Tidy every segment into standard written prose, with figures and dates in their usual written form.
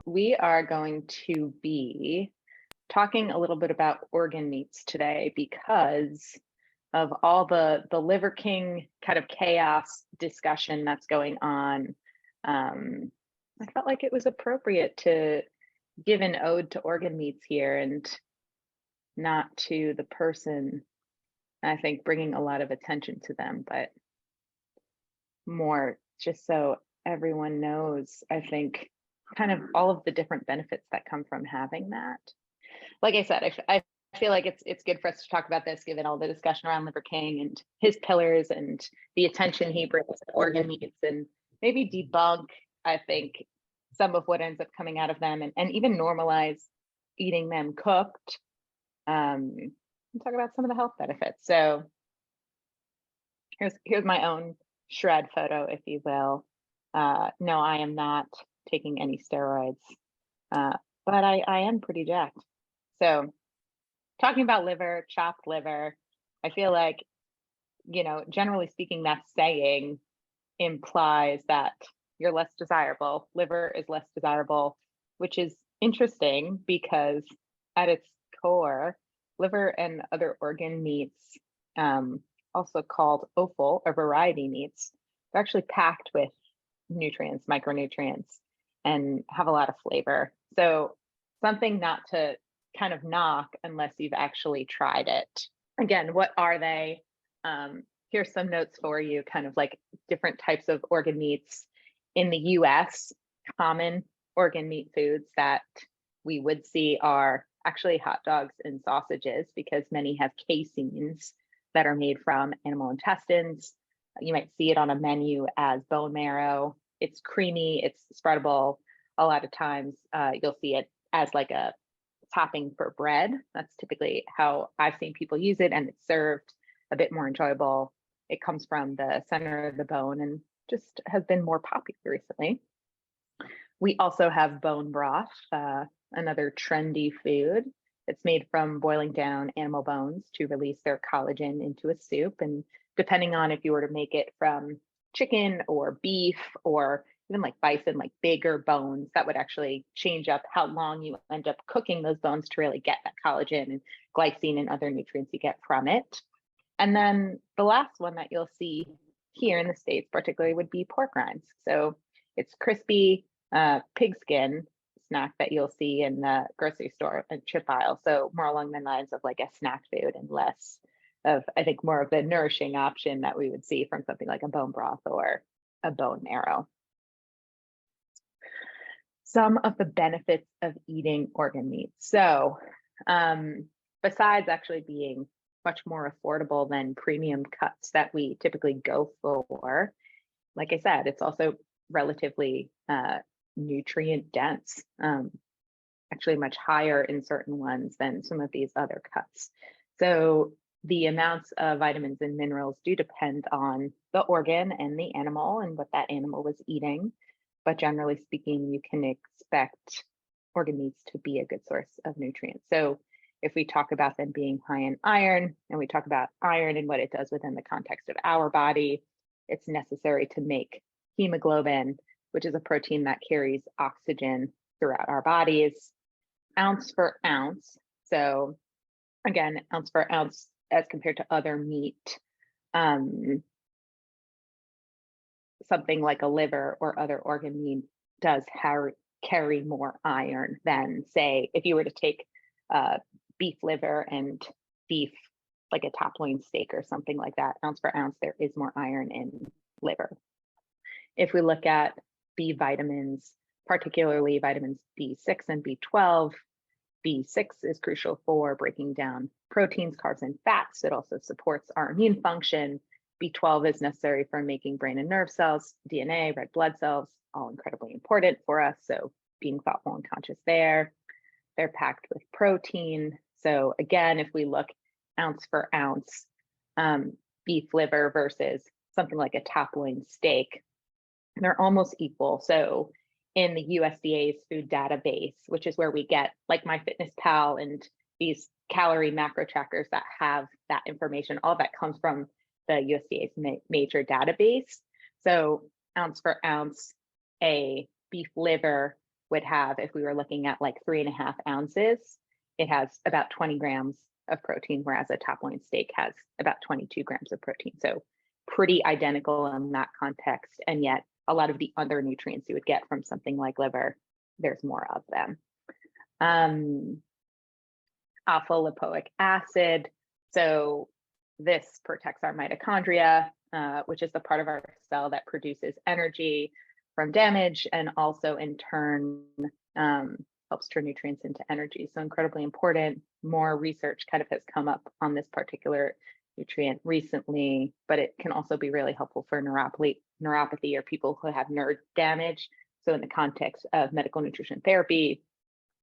We are going to be talking a little bit about organ meats today because of all the Liver King kind of chaos discussion that's going on. I felt like it was appropriate to give an ode to organ meats here and not to the person. I think bringing a lot of attention to them, but more just so everyone knows, I think, kind of all of the different benefits that come from having that. Like I said, I feel like it's good for us to talk about this, given all the discussion around Liver King and his pillars and the attention he brings to organ meats, and maybe debunk, I think, some of what ends up coming out of them, and even normalize eating them cooked. And talk about some of the health benefits. So here's my own shred photo, if you will. No, I am not taking any steroids, but I am pretty jacked. So talking about liver, chopped liver, I feel like, generally speaking, that saying implies that you're less desirable. Liver is less desirable, which is interesting because at its core, liver and other organ meats, also called offal or variety meats, they're actually packed with nutrients, micronutrients, and have a lot of flavor. So something not to kind of knock unless you've actually tried it. Again, what are they? Here's some notes for you, kind of like different types of organ meats in the US. Common organ meat foods that we would see are actually hot dogs and sausages, because many have caseins that are made from animal intestines. You might see it on a menu as bone marrow. It's creamy, it's spreadable. A lot of times you'll see it as like a topping for bread. That's typically how I've seen people use it, and it's served a bit more enjoyable. It comes from the center of the bone and just has been more popular recently. We also have bone broth, another trendy food. It's made from boiling down animal bones to release their collagen into a soup. And depending on if you were to make it from chicken or beef or even like bison, like bigger bones, that would actually change up how long you end up cooking those bones to really get that collagen and glycine and other nutrients you get from it. And then the last one that you'll see here in the States particularly would be pork rinds. So it's crispy pig skin snack that you'll see in the grocery store and chip aisle. So more along the lines of like a snack food and less of, I think, more of the nourishing option that we would see from something like a bone broth or a bone marrow. Some of the benefits of eating organ meat. So besides actually being much more affordable than premium cuts that we typically go for, like I said, it's also relatively nutrient dense, actually much higher in certain ones than some of these other cuts. So the amounts of vitamins and minerals do depend on the organ and the animal and what that animal was eating. But generally speaking, you can expect organ meats to be a good source of nutrients. So if we talk about them being high in iron, and we talk about iron and what it does within the context of our body, it's necessary to make hemoglobin, which is a protein that carries oxygen throughout our bodies, ounce for ounce. So again, ounce for ounce as compared to other meat, something like a liver or other organ meat does carry more iron than, say, if you were to take beef liver and beef, like a top loin steak or something like that, ounce for ounce, there is more iron in liver. If we look at B vitamins, particularly vitamins B6 and B12, B6 is crucial for breaking down proteins, carbs, and fats. It also supports our immune function. B12 is necessary for making brain and nerve cells, DNA, red blood cells, all incredibly important for us. So being thoughtful and conscious there. They're packed with protein. So again, if we look ounce for ounce, beef liver versus something like a top loin steak, they're almost equal. So in the USDA's food database, which is where we get like MyFitnessPal and these calorie macro trackers that have that information, all that comes from the USDA's major database. So ounce for ounce, a beef liver would have, if we were looking at like 3.5 ounces, it has about 20 grams of protein, whereas a top loin steak has about 22 grams of protein. So pretty identical in that context. And yet a lot of the other nutrients you would get from something like liver, there's more of them. Alpha lipoic acid. So this protects our mitochondria, which is the part of our cell that produces energy from damage, and also in turn helps turn nutrients into energy. So incredibly important. More research kind of has come up on this particular nutrient recently, but it can also be really helpful for neuropathy or people who have nerve damage. So in the context of medical nutrition therapy,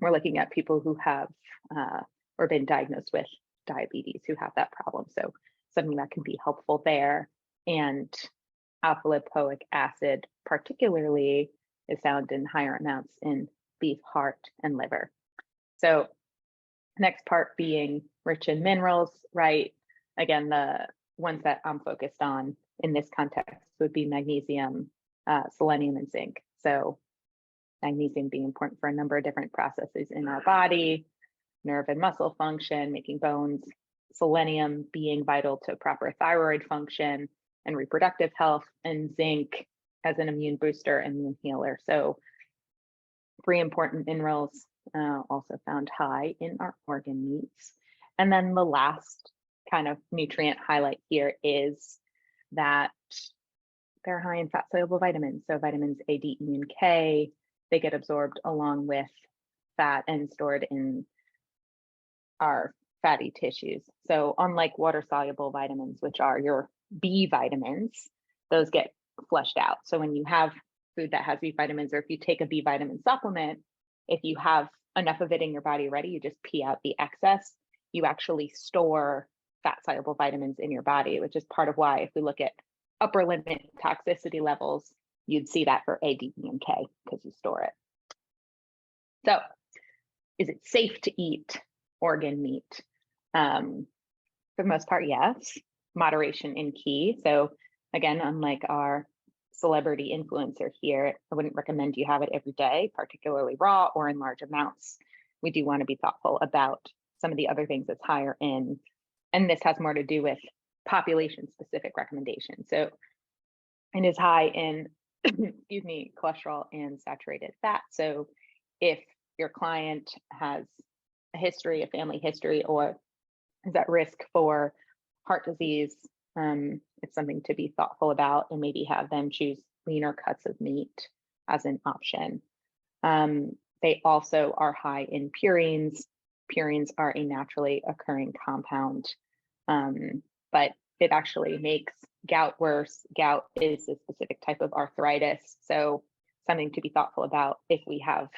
we're looking at people who have or been diagnosed with diabetes who have that problem. So something that can be helpful there. And alpha lipoic acid particularly is found in higher amounts in beef, heart, and liver. So next part being rich in minerals, right? Again, the ones that I'm focused on in this context would be magnesium, selenium, and zinc. So magnesium being important for a number of different processes in our body, nerve and muscle function, making bones, selenium being vital to proper thyroid function and reproductive health, and zinc as an immune booster and immune healer. So 3 important minerals also found high in our organ meats. And then the last kind of nutrient highlight here is that they're high in fat soluble vitamins. So vitamins A, D, E, and K, they get absorbed along with fat and stored in our fatty tissues. So unlike water soluble vitamins, which are your B vitamins, those get flushed out. So when you have food that has B vitamins, or if you take a B vitamin supplement, if you have enough of it in your body already, you just pee out the excess. You actually store fat soluble vitamins in your body, which is part of why if we look at upper limit toxicity levels, you'd see that for A, D, E, and K because you store it. So is it safe to eat organ meat? For the most part, yes. Moderation in key. So again, unlike our celebrity influencer here, I wouldn't recommend you have it every day, particularly raw or in large amounts. We do want to be thoughtful about some of the other things it's higher in. And this has more to do with population specific recommendations. So it is high in, excuse me, cholesterol and saturated fat. So if your client has a history, a family history, or is at risk for heart disease, it's something to be thoughtful about, and maybe have them choose leaner cuts of meat as an option. They also are high in purines. Purines are a naturally occurring compound, but it actually makes gout worse. Gout is a specific type of arthritis, so something to be thoughtful about if we have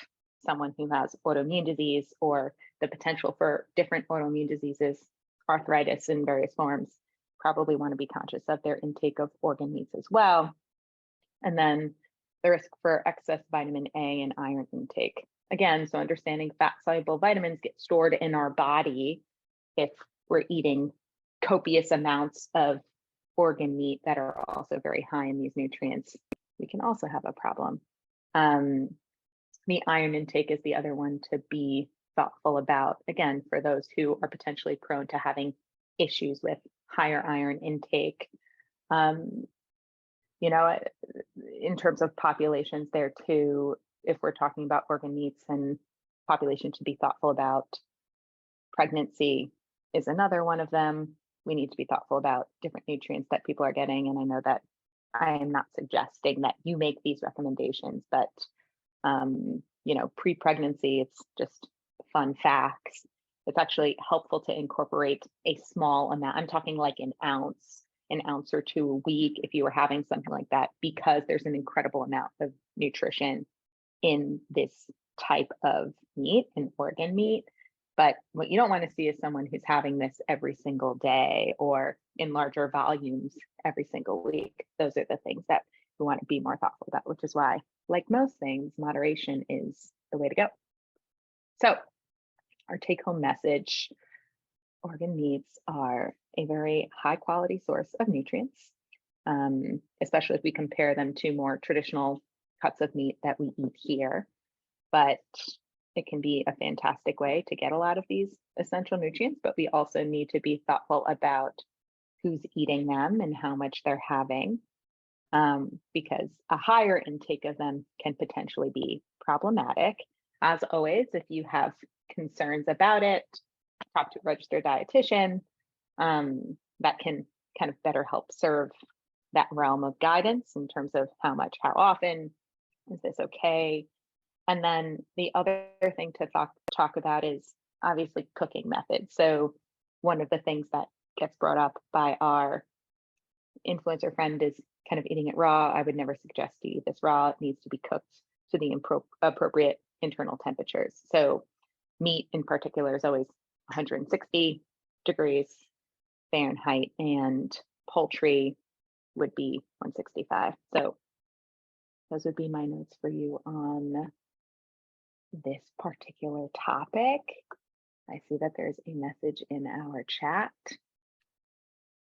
someone who has autoimmune disease or the potential for different autoimmune diseases, arthritis in various forms. Probably want to be conscious of their intake of organ meats as well. And then the risk for excess vitamin A and iron intake. Again, so understanding fat soluble vitamins get stored in our body. If we're eating copious amounts of organ meat that are also very high in these nutrients, we can also have a problem. The iron intake is the other one to be thoughtful about, again, for those who are potentially prone to having issues with higher iron intake. You know, in terms of populations there too, if we're talking about organ meats, and population to be thoughtful about, pregnancy is another one of them. We need to be thoughtful about different nutrients that people are getting. And I know that I am not suggesting that you make these recommendations, but you know, pre-pregnancy, it's just fun facts. It's actually helpful to incorporate a small amount. I'm talking like an ounce or 2 a week if you were having something like that, because there's an incredible amount of nutrition in this type of meat, in organ meat. But what you don't want to see is someone who's having this every single day or in larger volumes every single week. Those are the things that we want to be more thoughtful about, which is why, like most things, moderation is the way to go. So our take-home message: organ meats are a very high quality source of nutrients. especially if we compare them to more traditional cuts of meat that we eat here. But it can be a fantastic way to get a lot of these essential nutrients, but we also need to be thoughtful about who's eating them and how much they're having, because a higher intake of them can potentially be problematic. As always, if you have concerns about it, talk to a registered dietitian. That can kind of better help serve that realm of guidance in terms of how much, how often, is this okay? And then the other thing to talk about is obviously cooking methods. So one of the things that gets brought up by our influencer friend is kind of eating it raw. I would never suggest to eat this raw. It needs to be cooked to the appropriate internal temperatures. So meat in particular is always 160 degrees Fahrenheit, and poultry would be 165. So those would be my notes for you on this particular topic. I see that there's a message in our chat.